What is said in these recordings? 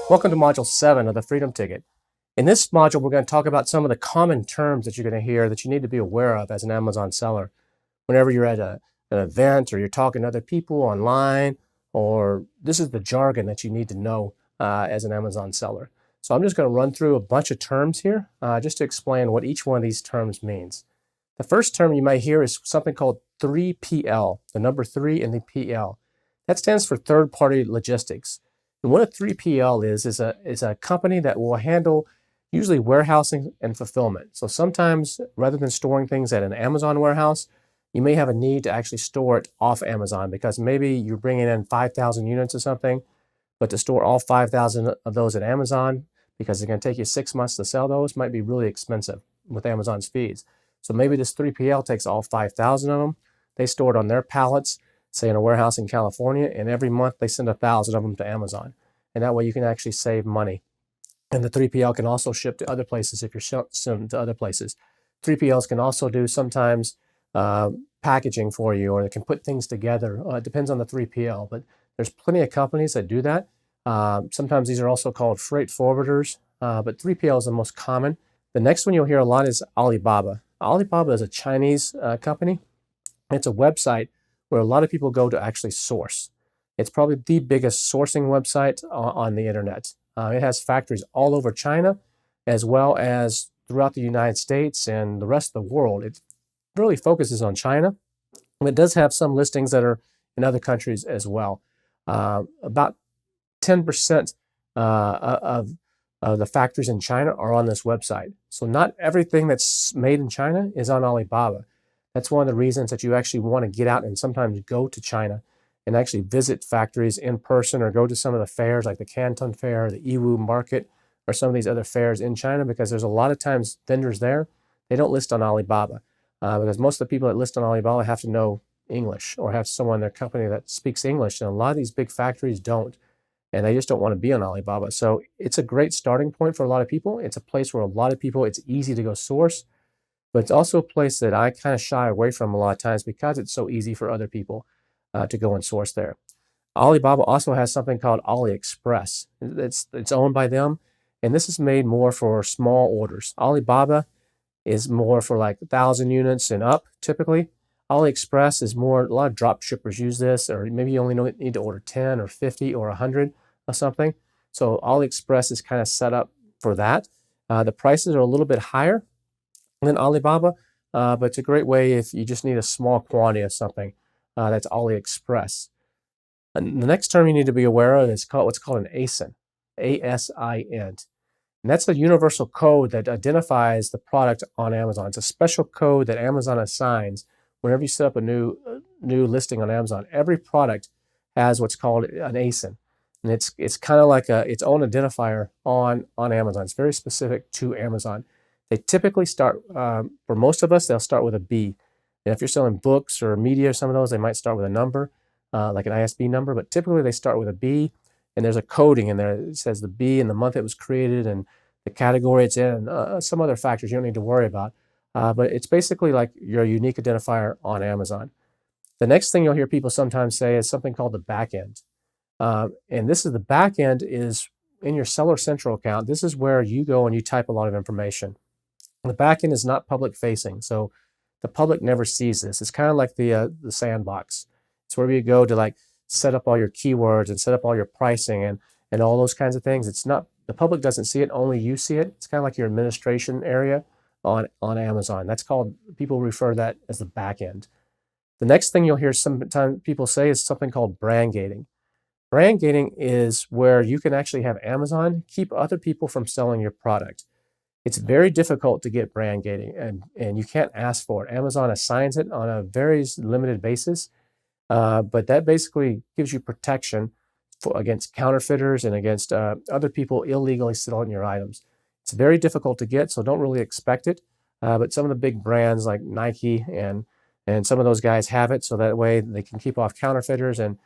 Welcome to Module 7 of the Freedom Ticket. In this module, we're going to talk about some of the common terms that you're going to hear that you need to be aware of as an Amazon seller. Whenever you're at an event or you're talking to other people online, or this is the jargon that you need to know as an Amazon seller. So I'm just going to run through a bunch of terms here just to explain what each one of these terms means. The first term you might hear is something called 3PL, the number 3 in the PL. That stands for third-party logistics. And what a 3PL is a company that will handle usually warehousing and fulfillment. So sometimes, rather than storing things at an Amazon warehouse, you may have a need to actually store it off Amazon because maybe you're bringing in 5,000 units or something, but to store all 5,000 of those at Amazon, because it's going to take you 6 months to sell those, might be really expensive with Amazon's fees. So maybe this 3PL takes all 5,000 of them. They store it on their pallets, say in a warehouse in California, and every month they send 1,000 of them to Amazon. And that way you can actually save money. And the 3PL can also ship to other places if you're sending to other places. 3PLs can also do sometimes packaging for you, or they can put things together. It depends on the 3PL, but there's plenty of companies that do that. Sometimes these are also called freight forwarders, but 3PL is the most common. The next one you'll hear a lot is Alibaba. Alibaba is a Chinese company. It's a website where a lot of people go to actually source. It's probably the biggest sourcing website on the internet. It has factories all over China, as well as throughout the United States and the rest of the world. It really focuses on China. It does have some listings that are in other countries as well. About 10% of the factories in China are on this website. So not everything that's made in China is on Alibaba. That's one of the reasons that you actually want to get out and sometimes go to China and actually visit factories in person, or go to some of the fairs like the Canton Fair, the Yiwu Market, or some of these other fairs in China, because there's a lot of times vendors there, they don't list on Alibaba because most of the people that list on Alibaba have to know English or have someone in their company that speaks English, and a lot of these big factories don't, and they just don't want to be on Alibaba. So it's a great starting point for a lot of people. It's a place where a lot of people, it's easy to go source, but it's also a place that I kind of shy away from a lot of times because it's so easy for other people to go and source there. Alibaba also has something called AliExpress. It's owned by them, and this is made more for small orders. Alibaba is more for like 1,000 units and up, typically. AliExpress is more, a lot of drop shippers use this, or maybe you only need to order 10 or 50 or 100 or something. So AliExpress is kind of set up for that. The prices are a little bit higher than Alibaba, but it's a great way if you just need a small quantity of something. That's AliExpress. And the next term you need to be aware of is what's called an ASIN, A-S-I-N. And that's the universal code that identifies the product on Amazon. It's a special code that Amazon assigns whenever you set up a new listing on Amazon. Every product has what's called an ASIN. And it's kind of like its own identifier on Amazon. It's very specific to Amazon. They typically start, for most of us, they'll start with a B. And if you're selling books or media or some of those, they might start with a number, like an ISB number, but typically they start with a B, and there's a coding in there. It says the B and the month it was created and the category it's in, and some other factors you don't need to worry about. But it's basically like your unique identifier on Amazon. The next thing you'll hear people sometimes say is something called the back end. And this is the back end is in your Seller Central account. This is where you go and you type a lot of information. The back end is not public facing, so the public never sees this. It's kind of like the sandbox. It's where you go to like set up all your keywords and set up all your pricing and all those kinds of things. It's not, the public doesn't see it, only you see it. It's kind of like your administration area on Amazon. That's called, people refer to that as the back end. The next thing you'll hear sometimes people say is something called brand gating. Brand gating is where you can actually have Amazon keep other people from selling your product. It's very difficult to get brand gating, and you can't ask for it. Amazon assigns it on a very limited basis, but that basically gives you protection against counterfeiters and against other people illegally selling your items. It's very difficult to get, so don't really expect it. But some of the big brands like Nike and some of those guys have it, so that way they can keep off counterfeiters and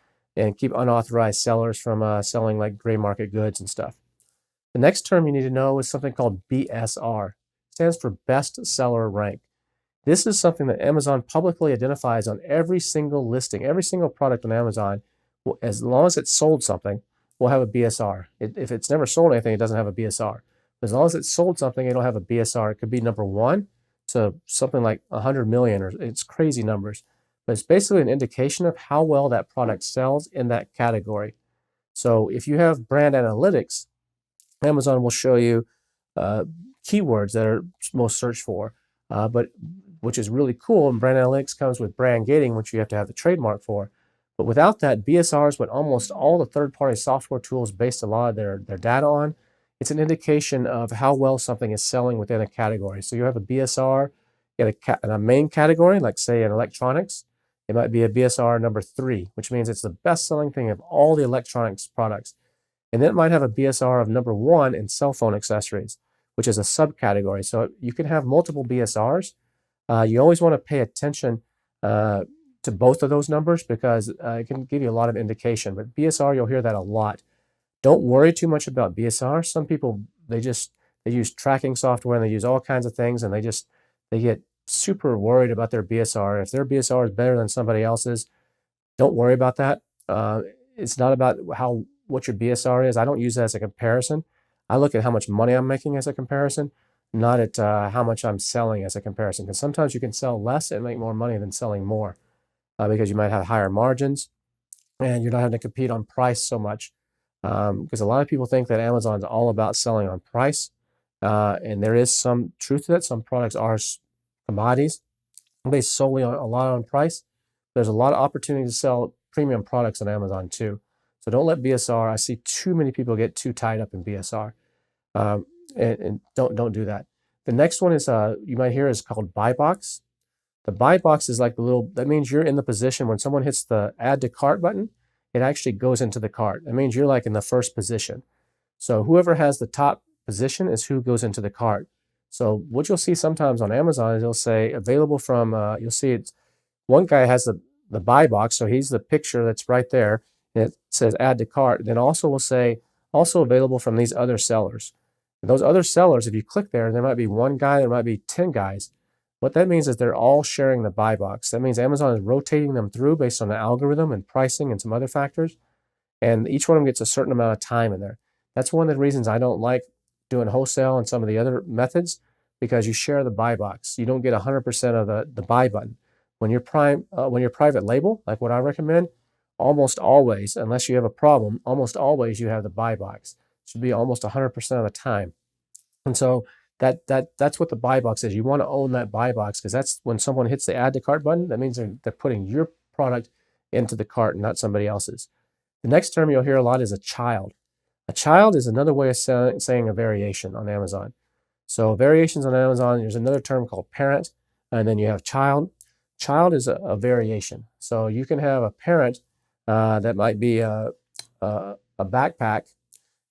keep unauthorized sellers from selling like gray market goods and stuff. The next term you need to know is something called BSR. It stands for Best Seller Rank. This is something that Amazon publicly identifies on every single listing, every single product on Amazon. As long as it's sold something, will have a BSR. If it's never sold anything, it doesn't have a BSR. As long as it's sold something, it'll have a BSR. It could be number 1 to something like 100 million, or it's crazy numbers. But it's basically an indication of how well that product sells in that category. So if you have brand analytics, Amazon will show you keywords that are most searched for, but which is really cool. And brand analytics comes with brand gating, which you have to have the trademark for. But without that, BSRs, what almost all the third-party software tools base a lot of their data on, it's an indication of how well something is selling within a category. So you have a BSR in a main category, like say in electronics. It might be a BSR number 3, which means it's the best-selling thing of all the electronics products. And then it might have a BSR of number 1 in cell phone accessories, which is a subcategory. So you can have multiple BSRs. You always want to pay attention to both of those numbers because it can give you a lot of indication. But BSR, you'll hear that a lot. Don't worry too much about BSR. Some people, they use tracking software and they use all kinds of things, and they get super worried about their BSR. If their BSR is better than somebody else's, don't worry about that. It's not about what your BSR is. I don't use that as a comparison. I look at how much money I'm making as a comparison, not at how much I'm selling as a comparison. Because sometimes you can sell less and make more money than selling more because you might have higher margins and you're not having to compete on price so much. Because a lot of people think that Amazon's all about selling on price. And there is some truth to that. Some products are commodities based solely on a lot on price. There's a lot of opportunity to sell premium products on Amazon too. So don't let BSR, I see too many people get too tied up in BSR. And don't do that. The next one is, you might hear, is called buy box. The buy box is like that means you're in the position when someone hits the add to cart button, it actually goes into the cart. That means you're like in the first position. So whoever has the top position is who goes into the cart. So what you'll see sometimes on Amazon is it'll say available from, you'll see it's, one guy has the buy box, so he's the picture that's right there. And it says add to cart. Then also will say also available from these other sellers. And those other sellers, if you click there might be one guy, there might be 10 guys. What that means is they're all sharing the buy box. That means Amazon is rotating them through based on the algorithm and pricing and some other factors. And each one of them gets a certain amount of time in there. That's one of the reasons I don't like doing wholesale and some of the other methods, because you share the buy box. You don't get 100% of the buy button. When you're private label, like what I recommend, almost always, unless you have a problem, almost always you have the buy box. It should be almost 100% of the time. And so that's what the buy box is. You want to own that buy box because that's when someone hits the add to cart button, that means they're putting your product into the cart and not somebody else's. The next term you'll hear a lot is a child. A child is another way of saying a variation on Amazon. So variations on Amazon, there's another term called parent, and then you have child. Child is a variation. So you can have a parent that might be a backpack,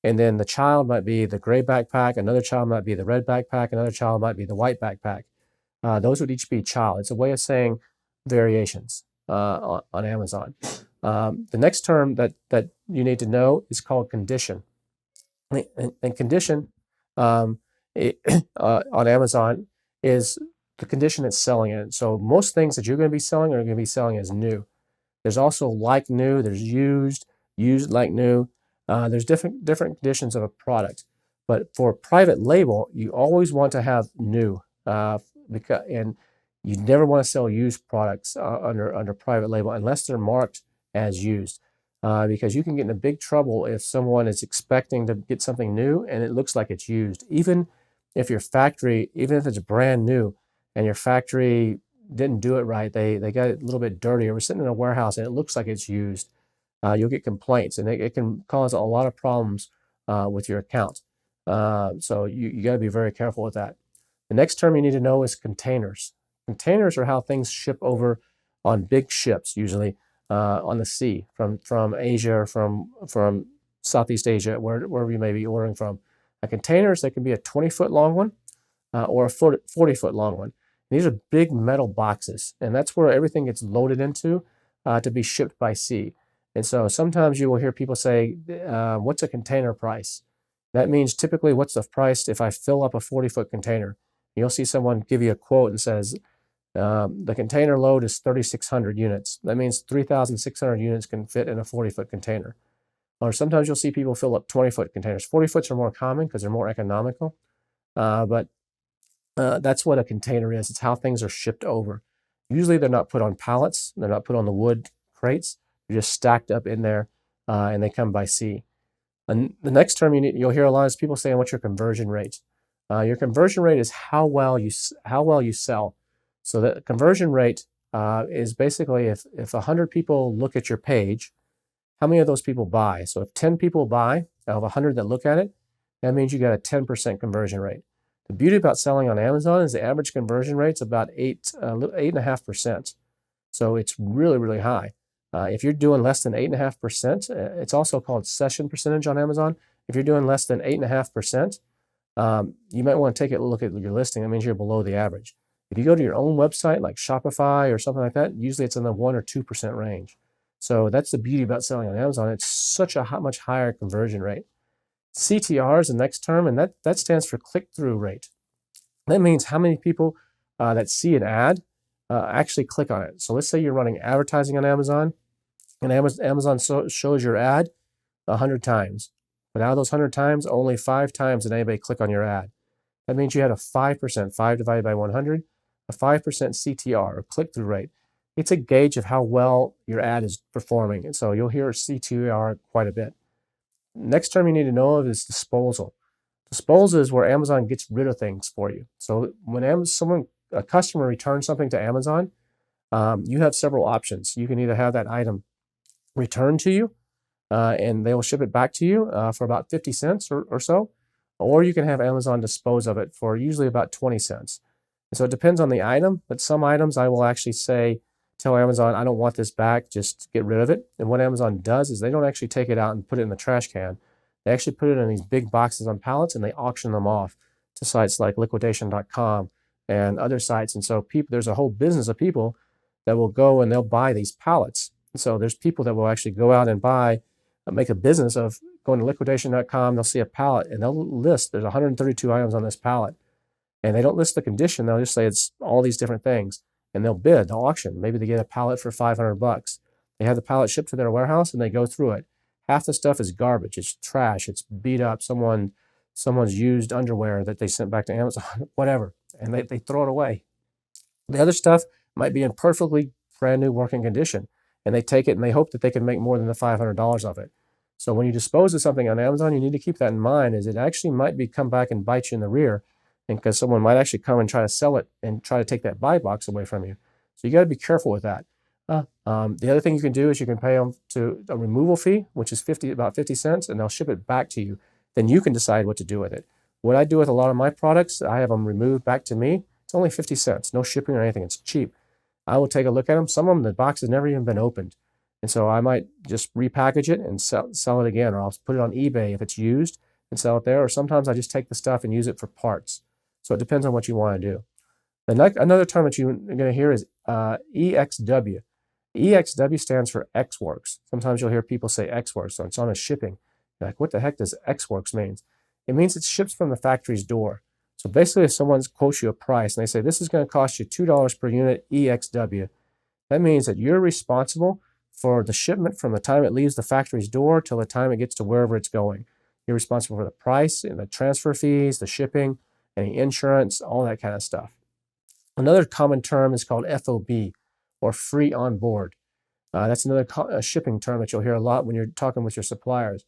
and then the child might be the gray backpack, another child might be the red backpack, another child might be the white backpack. Those would each be child. It's a way of saying variations on Amazon. The next term that you need to know is called condition. And condition on Amazon is the condition it's selling in. So most things that you're going to be selling are going to be selling as new. There's also like new, there's used like new. There's different conditions of a product. But for private label, you always want to have new, and you never want to sell used products under private label unless they're marked as used, because you can get into big trouble if someone is expecting to get something new and it looks like it's used. Even if your factory, even if it's brand new and your factory didn't do it right, they got it a little bit dirty, or we're sitting in a warehouse and it looks like it's used, you'll get complaints, and it can cause a lot of problems with your account. So you got to be very careful with that. The next term you need to know is containers. Containers are how things ship over on big ships, usually on the sea, from Asia or from Southeast Asia, wherever you may be ordering from. Containers, they can be a 20-foot long one or a 40-foot long one. These are big metal boxes, and that's where everything gets loaded into to be shipped by sea. And so sometimes you will hear people say, what's a container price? That means typically what's the price if I fill up a 40-foot container. You'll see someone give you a quote and says, the container load is 3,600 units. That means 3,600 units can fit in a 40-foot container. Or sometimes you'll see people fill up 20-foot containers. 40 foots are more common because they're more economical. But that's what a container is. It's how things are shipped over. Usually they're not put on pallets. They're not put on the wood crates. They're just stacked up in there, and they come by sea. And the next term you'll hear a lot is people saying, "What's your conversion rate?" Your conversion rate is how well you sell. So the conversion rate is basically if 100 people look at your page, how many of those people buy? So if 10 people buy out of 100 that look at it, that means you got a 10% conversion rate. The beauty about selling on Amazon is the average conversion rate's about 8.5%. So it's really, really high. If you're doing less than 8.5%, it's also called session percentage on Amazon. If you're doing less than 8.5%, you might want to take a look at your listing. That means you're below the average. If you go to your own website like Shopify or something like that, usually it's in the 1 or 2% range. So that's the beauty about selling on Amazon. It's such a much higher conversion rate. CTR is the next term, and that stands for click-through rate. That means how many people that see an ad actually click on it. So let's say you're running advertising on Amazon, and Amazon shows your ad 100 times. But out of those 100 times, only 5 times did anybody click on your ad. That means you had a 5%, 5 divided by 100, a 5% CTR, or click-through rate. It's a gauge of how well your ad is performing. And so you'll hear CTR quite a bit. Next term you need to know of is disposal. Disposal is where Amazon gets rid of things for you. So when a customer returns something to Amazon, you have several options. You can either have that item returned to you, and they will ship it back to you for about 50 cents or so, or you can have Amazon dispose of it for usually about 20 cents. And so it depends on the item, but some items I will actually tell Amazon, I don't want this back, just get rid of it. And what Amazon does is they don't actually take it out and put it in the trash can. They actually put it in these big boxes on pallets, and they auction them off to sites like liquidation.com and other sites. And so there's a whole business of people that will go and they'll buy these pallets. And so there's people that will actually go out and make a business of going to liquidation.com. They'll see a pallet and they'll list, there's 132 items on this pallet. And they don't list the condition. They'll just say it's all these different things. And they'll bid, they'll auction. Maybe they get a pallet for $500. They have the pallet shipped to their warehouse and they go through it. Half the stuff is garbage. It's trash. It's beat up. Someone's used underwear that they sent back to Amazon, whatever. And they throw it away. The other stuff might be in perfectly brand new working condition. And they take it and they hope that they can make more than the $500 of it. So when you dispose of something on Amazon, you need to keep that in mind, is it actually might come back and bite you in the rear, and because someone might actually come and try to sell it and try to take that buy box away from you. So you got to be careful with that. The other thing you can do is you can pay them to a removal fee, which is about 50 cents, and they'll ship it back to you. Then you can decide what to do with it. What I do with a lot of my products, I have them removed back to me. It's only 50 cents, no shipping or anything. It's cheap. I will take a look at them. Some of them, the box has never even been opened. And so I might just repackage it and sell it again, or I'll put it on eBay if it's used and sell it there. Or sometimes I just take the stuff and use it for parts. So it depends on what you want to do. Another term that you're going to hear is EXW. EXW stands for Ex-Works. Sometimes you'll hear people say Ex-Works, so it's on a shipping. You're like, what the heck does Ex-Works mean? It means it ships from the factory's door. So basically, if someone quotes you a price and they say, this is going to cost you $2 per unit EXW, that means that you're responsible for the shipment from the time it leaves the factory's door till the time it gets to wherever it's going. You're responsible for the price and the transfer fees, the shipping, any insurance, all that kind of stuff. Another common term is called FOB, or free on board. That's another shipping term that you'll hear a lot when you're talking with your suppliers.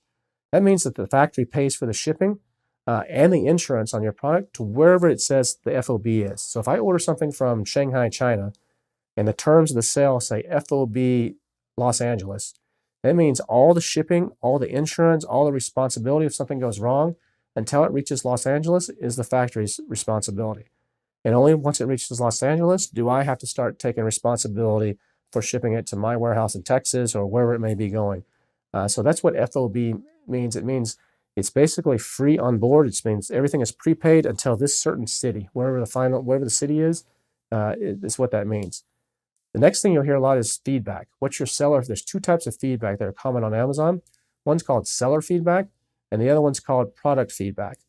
That means that the factory pays for the shipping and the insurance on your product to wherever it says the FOB is. So if I order something from Shanghai, China, and the terms of the sale say FOB Los Angeles, that means all the shipping, all the insurance, all the responsibility if something goes wrong until it reaches Los Angeles is the factory's responsibility. And only once it reaches Los Angeles do I have to start taking responsibility for shipping it to my warehouse in Texas or wherever it may be going. So that's what FOB means. It means it's basically free on board. It means everything is prepaid until this certain city, wherever the city is what that means. The next thing you'll hear a lot is feedback. What's your seller? There's 2 types of feedback that are common on Amazon. One's called seller feedback, and the other one's called product feedback.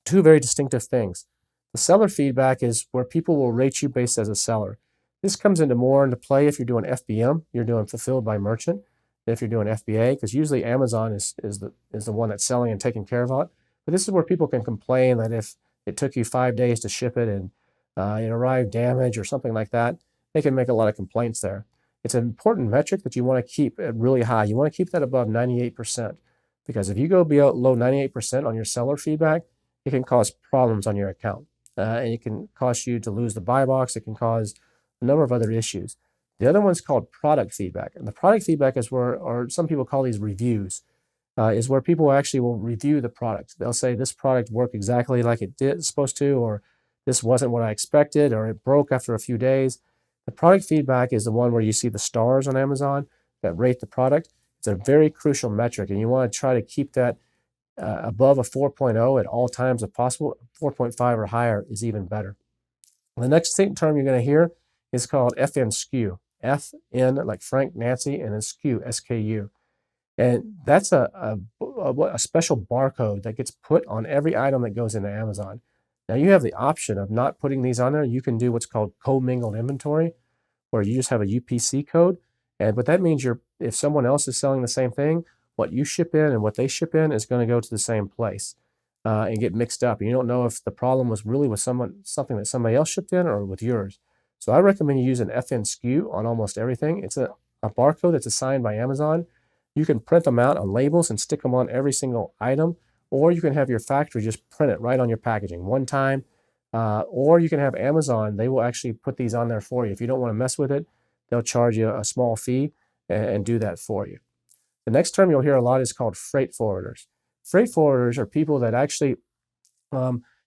2 very distinctive things. The seller feedback is where people will rate you based as a seller. This comes more into play if you're doing FBM, you're doing fulfilled by merchant. than if you're doing FBA, because usually Amazon is the one that's selling and taking care of it. But this is where people can complain that if it took you 5 days to ship it and it arrived damaged or something like that, they can make a lot of complaints there. It's an important metric that you want to keep really high. You want to keep that above 98%, because if you go below 98% on your seller feedback, it can cause problems on your account. And it can cause you to lose the buy box. It can cause a number of other issues. The other one's called product feedback. And the product feedback is where, or some people call these reviews, is where people actually will review the product. They'll say this product worked exactly like it's supposed to, or this wasn't what I expected, or it broke after a few days. The product feedback is the one where you see the stars on Amazon that rate the product. It's a very crucial metric, and you want to try to keep that above a 4.0 at all times if possible. 4.5 or higher is even better. The next term you're going to hear is called FN SKU. FN like Frank, Nancy, and then SKU, SKU. And that's a special barcode that gets put on every item that goes into Amazon. Now you have the option of not putting these on there. You can do what's called commingled inventory, where you just have a UPC code. But that means if someone else is selling the same thing, what you ship in and what they ship in is going to go to the same place and get mixed up. And you don't know if the problem was really with something that somebody else shipped in or with yours. So I recommend you use an FN SKU on almost everything. It's a barcode that's assigned by Amazon. You can print them out on labels and stick them on every single item, or you can have your factory just print it right on your packaging one time, or you can have Amazon. They will actually put these on there for you. If you don't want to mess with it, they'll charge you a small fee and do that for you. The next term you'll hear a lot is called freight forwarders. Freight forwarders are people that actually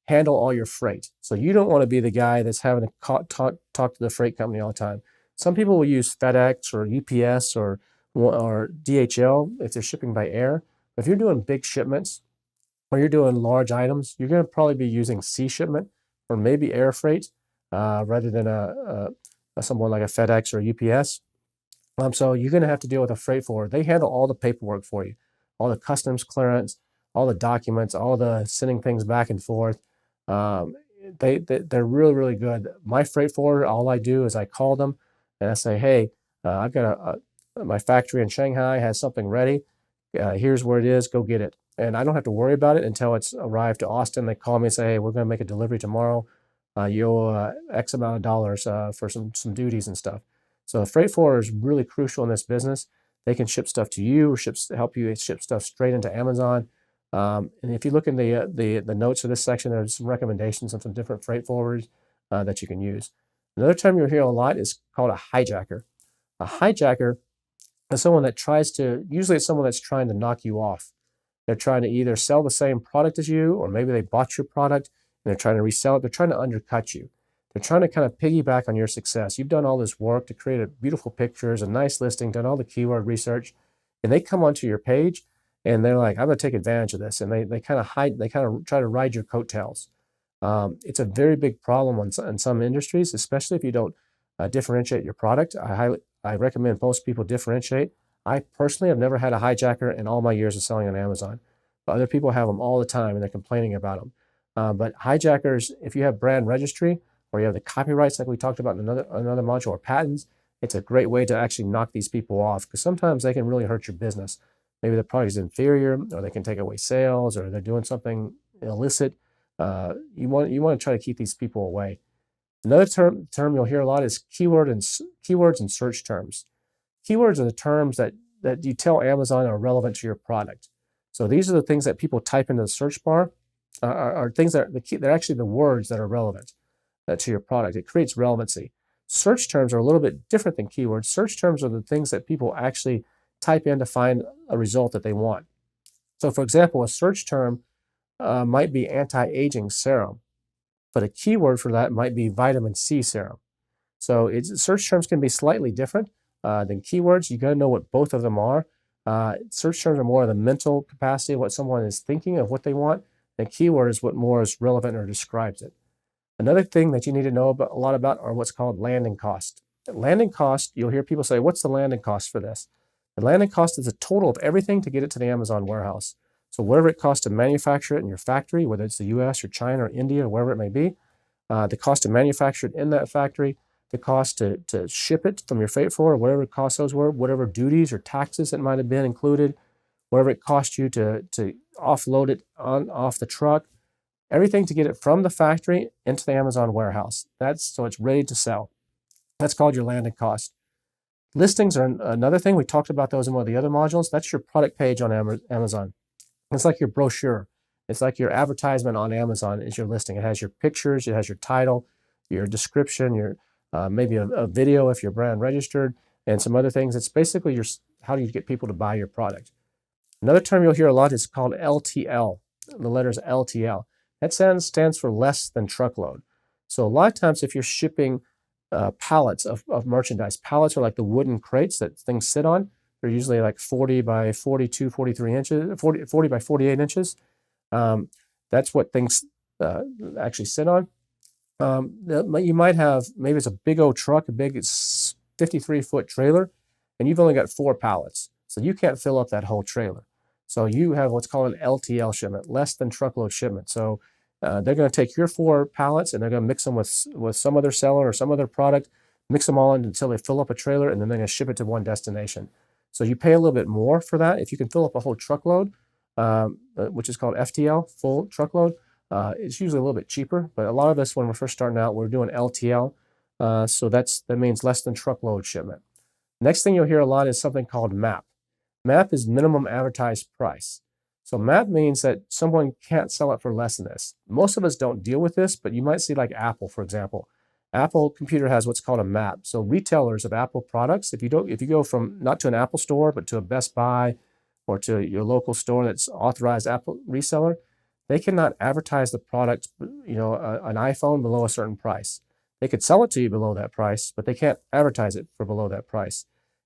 handle all your freight. So you don't want to be the guy that's having to talk to the freight company all the time. Some people will use FedEx or UPS or DHL if they're shipping by air. But if you're doing big shipments or you're doing large items, you're going to probably be using sea shipment or maybe air freight rather than someone like a FedEx or UPS. So you're going to have to deal with a freight forwarder. They handle all the paperwork for you, all the customs clearance, all the documents, all the sending things back and forth. They're really, really good. My freight forwarder, all I do is I call them and I say, hey, I've got my factory in Shanghai has something ready. Here's where it is. Go get it. And I don't have to worry about it until it's arrived to Austin. They call me and say, hey, we're going to make a delivery tomorrow. You owe X amount of dollars for some duties and stuff. So a freight forwarder is really crucial in this business. They can ship stuff to you or help you ship stuff straight into Amazon. And if you look in the notes of this section, there's some recommendations on some different freight forwarders that you can use. Another term you'll hear a lot is called a hijacker. A hijacker is someone that usually it's someone that's trying to knock you off. They're trying to either sell the same product as you, or maybe they bought your product and they're trying to resell it. They're trying to undercut you. They're trying to kind of piggyback on your success. You've done all this work to create beautiful pictures, a nice listing, done all the keyword research, and they come onto your page and they're like, I'm going to take advantage of this. And they kind of try to ride your coattails. It's a very big problem in some industries, especially if you don't differentiate your product. I recommend most people differentiate. I personally have never had a hijacker in all my years of selling on Amazon, but other people have them all the time and they're complaining about them. But hijackers, if you have brand registry or you have the copyrights like we talked about in another module, or patents, it's a great way to actually knock these people off, because sometimes they can really hurt your business. Maybe the product is inferior, or they can take away sales, or they're doing something illicit. You want to try to keep these people away. Another term you'll hear a lot is keywords and search terms. Keywords are the terms that you tell Amazon are relevant to your product. So these are the things that people type into the search bar, are things that they're actually the words that are relevant to your product. It creates relevancy. Search terms are a little bit different than keywords. Search terms are the things that people actually type in to find a result that they want. So for example, a search term might be anti-aging serum, but a keyword for that might be vitamin C serum. So search terms can be slightly different than keywords. You got to know what both of them are. Search terms are more of the mental capacity of what someone is thinking of what they want, and keyword is what more is relevant or describes it. Another thing that you need to know a lot about are what's called landing cost. Landing cost, you'll hear people say, what's the landing cost for this? The landing cost is the total of everything to get it to the Amazon warehouse. So whatever it costs to manufacture it in your factory, whether it's the US or China or India or wherever it may be, the cost to manufacture it in that factory the cost to ship it from your freight forwarder, whatever cost those were, whatever duties or taxes that might have been included, whatever it cost you to offload it off the truck, everything to get it from the factory into the Amazon warehouse. That's so it's ready to sell. That's called your landed cost. Listings are another thing. We talked about those in one of the other modules. That's your product page on Amazon. It's like your brochure. It's like your advertisement on Amazon is your listing. It has your pictures, it has your title, your description, your maybe a video if you're brand registered, and some other things. It's basically your how do you get people to buy your product. Another term you'll hear a lot is called LTL. The letters LTL. That stands for less than truckload. So a lot of times if you're shipping pallets of merchandise, pallets are like the wooden crates that things sit on. They're usually like 40 by 42, 43 inches, 40 by 48 inches. That's what things actually sit on. You might have, maybe it's a big old truck, a big 53-foot trailer, and you've only got 4 pallets. So you can't fill up that whole trailer. So you have what's called an LTL shipment, less than truckload shipment. So they're going to take your 4 pallets and they're going to mix them with some other seller or some other product, mix them all in until they fill up a trailer, and then they're going to ship it to one destination. So you pay a little bit more for that. If you can fill up a whole truckload, which is called FTL, full truckload, it's usually a little bit cheaper. But a lot of us, when we're first starting out, we're doing LTL. So that means less than truckload shipment. Next thing you'll hear a lot is something called MAP. MAP is minimum advertised price. So MAP means that someone can't sell it for less than this. Most of us don't deal with this, but you might see like Apple, for example. Apple Computer has what's called a MAP. So retailers of Apple products, if you go from not to an Apple store, but to a Best Buy or to your local store that's authorized Apple reseller, they cannot advertise the product, an iPhone below a certain price. They could sell it to you below that price, but they can't advertise it for below that price.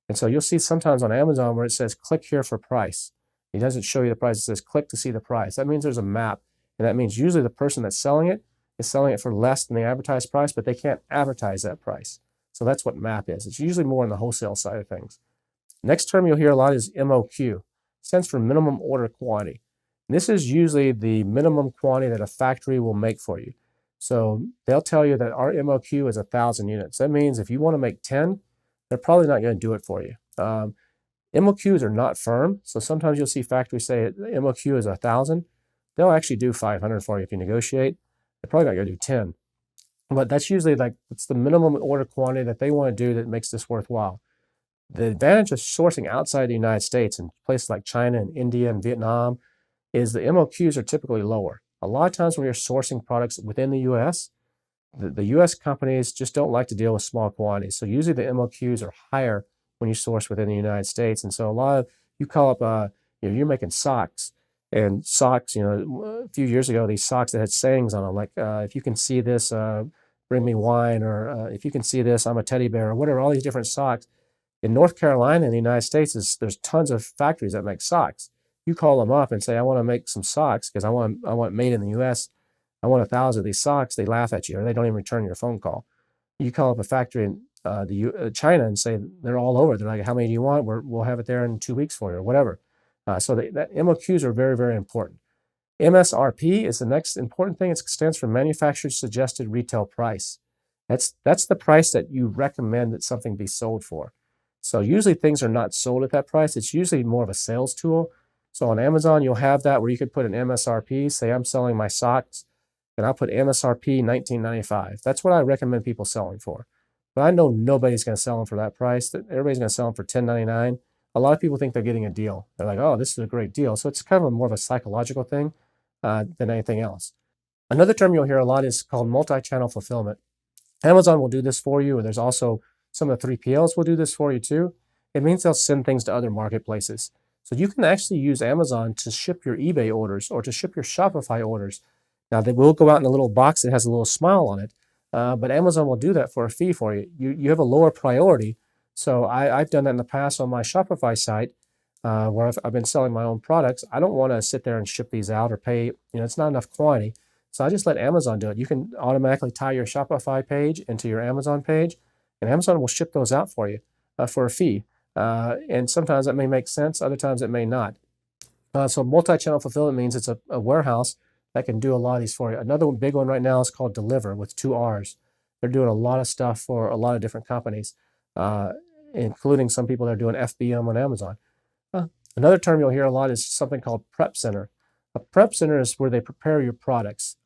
And so you'll see sometimes on Amazon where it says click here for price. It doesn't show you the price, it says click to see the price. That means there's a MAP, and that means usually the person that's selling it is selling it for less than the advertised price, but they can't advertise that price. So that's what MAP is. It's usually more on the wholesale side of things. Next term you'll hear a lot is MOQ. It stands for minimum order quantity. And this is usually the minimum quantity that a factory will make for you. So they'll tell you that our MOQ is 1,000 units. That means if you want to make 10, they're probably not going to do it for you. MOQs are not firm, so sometimes you'll see factories say MOQ is 1,000. They'll actually do 500 for you if you negotiate. They're probably not going to do 10. But that's usually it's the minimum order quantity that they want to do that makes this worthwhile. The advantage of sourcing outside the United States in places like China and India and Vietnam is the MOQs are typically lower. A lot of times when you're sourcing products within the U.S., the U.S. companies just don't like to deal with small quantities. So usually the MOQs are higher when you source within the United States. And so a lot of, you call up, you're making socks, and socks, a few years ago, these socks that had sayings on them, like, if you can see this, bring me wine, or if you can see this, I'm a teddy bear, or whatever, all these different socks. In North Carolina, in the United States, there's tons of factories that make socks. You call them up and say, I want to make some socks because I want made in the U.S. I want 1,000 of these socks. They laugh at you, or they don't even return your phone call. You call up a factory in China and say they're all over. They're like, how many do you want? We'll have it there in 2 weeks for you, or whatever. So that MOQs are very, very important. MSRP is the next important thing. It stands for manufacturer's suggested retail price. That's the price that you recommend that something be sold for. So usually things are not sold at that price. It's usually more of a sales tool. So on Amazon, you'll have that where you could put an MSRP. Say I'm selling my socks, and I'll put MSRP $19.95. That's what I recommend people selling for. But I know nobody's going to sell them for that price. Everybody's going to sell them for $10.99. A lot of people think they're getting a deal. They're like, oh, this is a great deal. So it's kind of more of a psychological thing than anything else. Another term you'll hear a lot is called multi-channel fulfillment. Amazon will do this for you, and there's also some of the 3PLs will do this for you too. It means they'll send things to other marketplaces. So you can actually use Amazon to ship your eBay orders or to ship your Shopify orders. Now, they will go out in a little box that has a little smile on it, but Amazon will do that for a fee for you. You have a lower priority. So I've done that in the past on my Shopify site where I've been selling my own products. I don't want to sit there and ship these out or pay, it's not enough quantity. So I just let Amazon do it. You can automatically tie your Shopify page into your Amazon page, and Amazon will ship those out for you for a fee. And sometimes that may make sense, other times it may not. So multi-channel fulfillment means it's a warehouse that can do a lot of these for you. Another big one right now is called Deliverr with 2 R's. They're doing a lot of stuff for a lot of different companies, including some people that are doing FBM on Amazon. Another term you'll hear a lot is something called prep center. A prep center is where they prepare your products.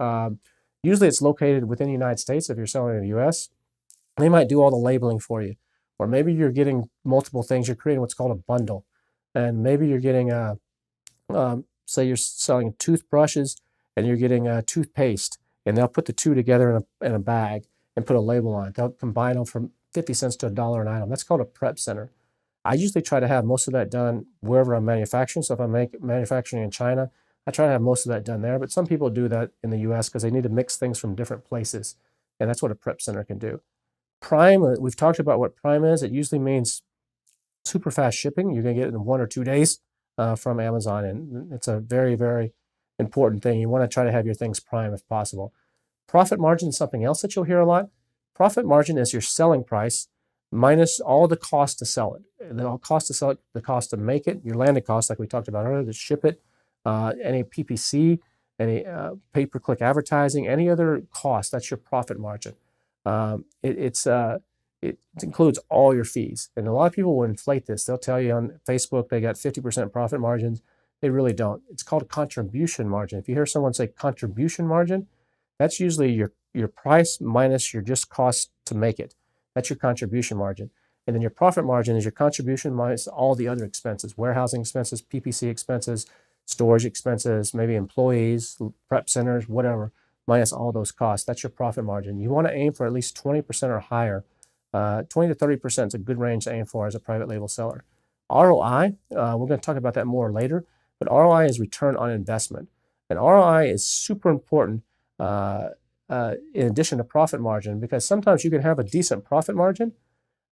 Usually it's located within the United States if you're selling in the US. They might do all the labeling for you. Or maybe you're getting multiple things. You're creating what's called a bundle. And maybe you're getting, say you're selling toothbrushes and you're getting toothpaste. And they'll put the two together in a bag and put a label on it. They'll combine them from 50 cents to $1 an item. That's called a prep center. I usually try to have most of that done wherever I'm manufacturing. So if I'm manufacturing in China, I try to have most of that done there. But some people do that in the US because they need to mix things from different places. And that's what a prep center can do. Prime, we've talked about what Prime is. It usually means super fast shipping. You're going to get it in 1 or 2 days from Amazon. And it's a very, very important thing. You want to try to have your things Prime if possible. Profit margin is something else that you'll hear a lot. Profit margin is your selling price minus all the cost to sell it. The cost to sell it, the cost to make it, your landed cost, like we talked about earlier, to ship it, any PPC, any pay-per-click advertising, any other cost, that's your profit margin. It includes all your fees. And a lot of people will inflate this. They'll tell you on Facebook they got 50% profit margins. They really don't. It's called a contribution margin. If you hear someone say contribution margin, that's usually your price minus your just cost to make it. That's your contribution margin. And then your profit margin is your contribution minus all the other expenses, warehousing expenses, PPC expenses, storage expenses, maybe employees, prep centers, whatever, minus all those costs. That's your profit margin. You want to aim for at least 20% or higher. 20 to 30% is a good range to aim for as a private label seller. ROI, we're going to talk about that more later, but ROI is return on investment. And ROI is super important in addition to profit margin, because sometimes you can have a decent profit margin,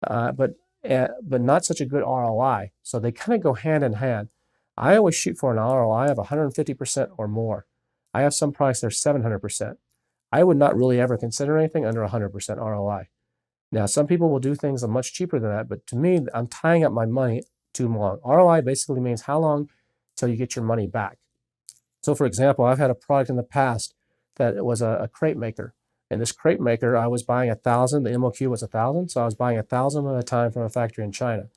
but not such a good ROI. So they kind of go hand in hand. I always shoot for an ROI of 150% or more. I have some products that are 700%. I would not really ever consider anything under 100% ROI. Now, some people will do things much cheaper than that, but to me, I'm tying up my money too long. ROI basically means how long till you get your money back. So for example, I've had a product in the past that was a crepe maker. And this crepe maker, I was buying 1,000. The MOQ was 1,000. So I was buying 1,000 at a time from a factory in China.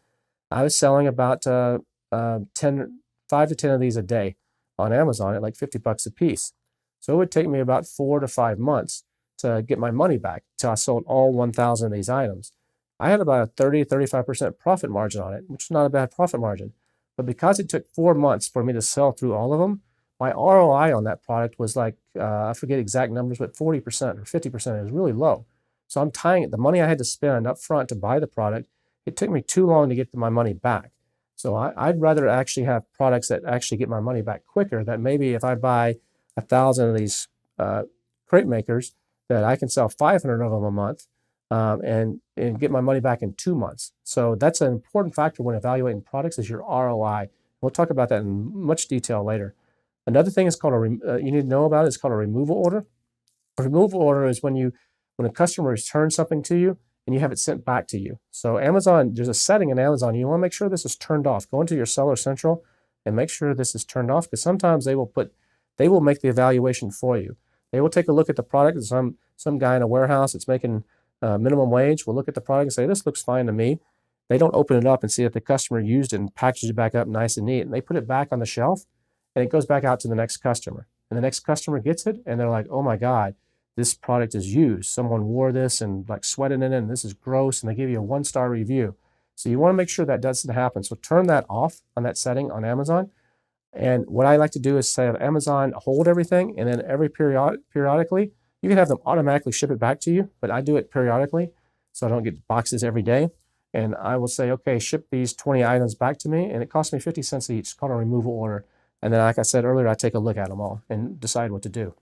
I was selling about 5 to 10 of these a day on Amazon at like $50 a piece. So it would take me about 4 to 5 months to get my money back till I sold all 1,000 of these items. I had about a 30 to 35% profit margin on it, which is not a bad profit margin. But because it took 4 months for me to sell through all of them, my ROI on that product was like, I forget exact numbers, but 40% or 50%. It was really low. So I'm tying it, the money I had to spend up front to buy the product, it took me too long to get my money back. So I'd rather actually have products that actually get my money back quicker, that maybe if I buy 1,000 of these crepe makers, that I can sell 500 of them a month and get my money back in 2 months. So that's an important factor when evaluating products is your ROI. We'll talk about that in much detail later. Another thing is called you need to know about is called a removal order. A removal order is when a customer returns something to you and you have it sent back to you. So Amazon, there's a setting in Amazon, you want to make sure this is turned off. Go into your Seller Central and make sure this is turned off, because sometimes they will make the evaluation for you. They will take a look at the product. Some guy in a warehouse that's making minimum wage will look at the product and say, this looks fine to me. They don't open it up and see if the customer used it and packaged it back up nice and neat. And they put it back on the shelf and it goes back out to the next customer. And the next customer gets it and they're like, oh my God, this product is used. Someone wore this and like sweated in it and this is gross, and they give you a 1-star review. So you want to make sure that doesn't happen. So turn that off on that setting on Amazon. And what I like to do is say Amazon hold everything, and then periodically, you can have them automatically ship it back to you, but I do it periodically so I don't get boxes every day. And I will say, okay, ship these 20 items back to me, and it costs me 50 cents each. It's called a removal order. And then, like I said earlier, I take a look at them all and decide what to do.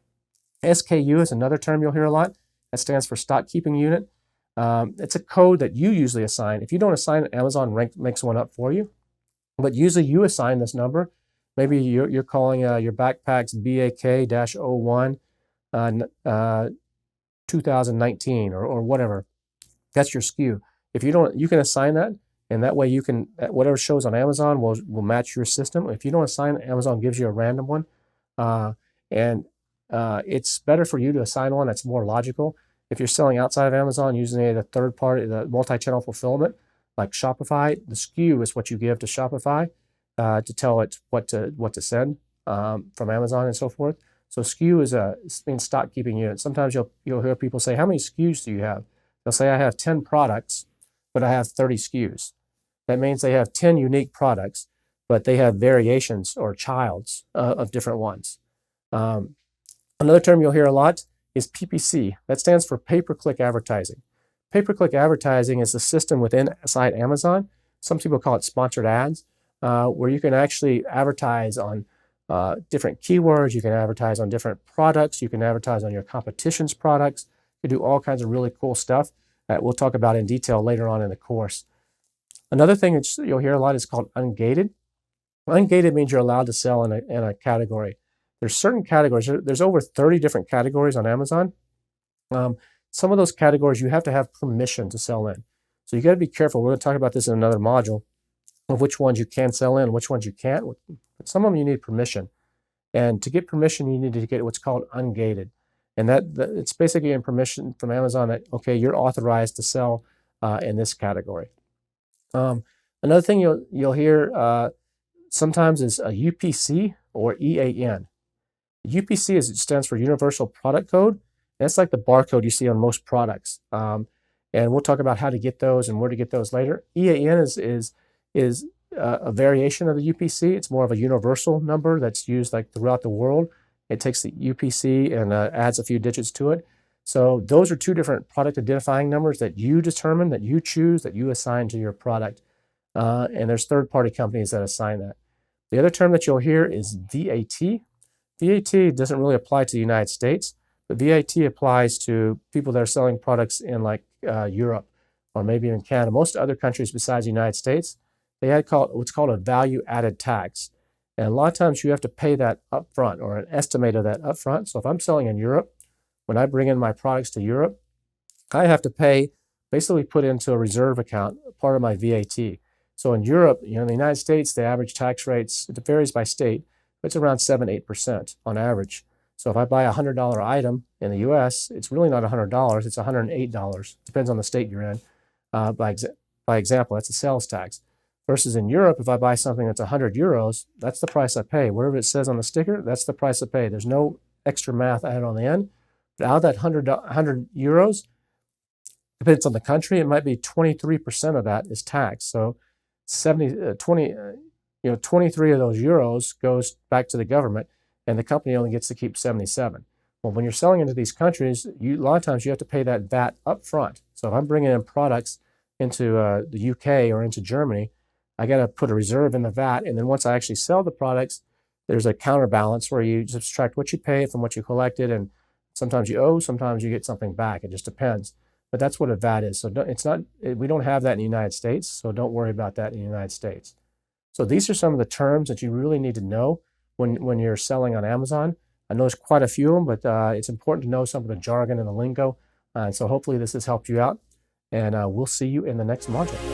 SKU is another term you'll hear a lot. That stands for stock keeping unit. It's a code that you usually assign. If you don't assign it, Amazon makes one up for you. But usually you assign this number. Maybe you're calling your backpacks BAK-01 2019 or whatever. That's your SKU. If you don't, you can assign that, and that way you can, whatever shows on Amazon will match your system. If you don't assign it, Amazon gives you a random one. It's better for you to assign one that's more logical. If you're selling outside of Amazon using the third party, the multi-channel fulfillment, like Shopify, the SKU is what you give to Shopify to tell it what to send from Amazon and so forth. So SKU means stock keeping unit. Sometimes you'll hear people say, how many SKUs do you have? They'll say, I have 10 products, but I have 30 SKUs. That means they have 10 unique products, but they have variations or childs of different ones. Another term you'll hear a lot is PPC. That stands for pay-per-click advertising. Pay-per-click advertising is a system within Amazon. Some people call it sponsored ads, where you can actually advertise on different keywords. You can advertise on different products. You can advertise on your competition's products. You can do all kinds of really cool stuff that we'll talk about in detail later on in the course. Another thing that you'll hear a lot is called ungated. Ungated means you're allowed to sell in a category. There's certain categories. There's over 30 different categories on Amazon. Some of those categories you have to have permission to sell in. So you got to be careful. We're going to talk about this in another module of which ones you can sell in, which ones you can't. But some of them you need permission. And to get permission, you need to get what's called ungated. And it's basically in permission from Amazon that, okay, you're authorized to sell in this category. Another thing you'll hear sometimes is a UPC or EAN. UPC stands for Universal Product Code. That's like the barcode you see on most products. And we'll talk about how to get those and where to get those later. EAN is a variation of the UPC. It's more of a universal number that's used like throughout the world. It takes the UPC and adds a few digits to it. So those are two different product identifying numbers that you determine, that you choose, that you assign to your product. And there's third-party companies that assign that. The other term that you'll hear is VAT. VAT doesn't really apply to the United States, but VAT applies to people that are selling products in like Europe or maybe even Canada. Most other countries besides the United States, they had what's called a value-added tax. And a lot of times you have to pay that upfront or an estimate of that upfront. So if I'm selling in Europe, when I bring in my products to Europe, I have to basically put into a reserve account part of my VAT. So in Europe, in the United States, the average tax rates, it varies by state, but it's around 7-8% on average. So if I buy a $100 item in the US, it's really not $100, it's $108. Depends on the state you're in. By example, that's a sales tax. Versus in Europe, if I buy something that's 100 euros, that's the price I pay. Whatever it says on the sticker, that's the price I pay. There's no extra math added on the end. But out of that 100 euros, depends on the country, it might be 23% of that is tax. So 23 of those euros goes back to the government, and the company only gets to keep 77. Well, when you're selling into these countries, a lot of times you have to pay that VAT up front. So if I'm bringing in products into the UK or into Germany, I got to put a reserve in the VAT, and then once I actually sell the products, there's a counterbalance where you subtract what you pay from what you collected, and sometimes you owe, sometimes you get something back. It just depends. But that's what a VAT is. So we don't have that in the United States, so don't worry about that in the United States. So these are some of the terms that you really need to know when you're selling on Amazon. I know there's quite a few of them, but it's important to know some of the jargon and the lingo. So hopefully this has helped you out, and we'll see you in the next module.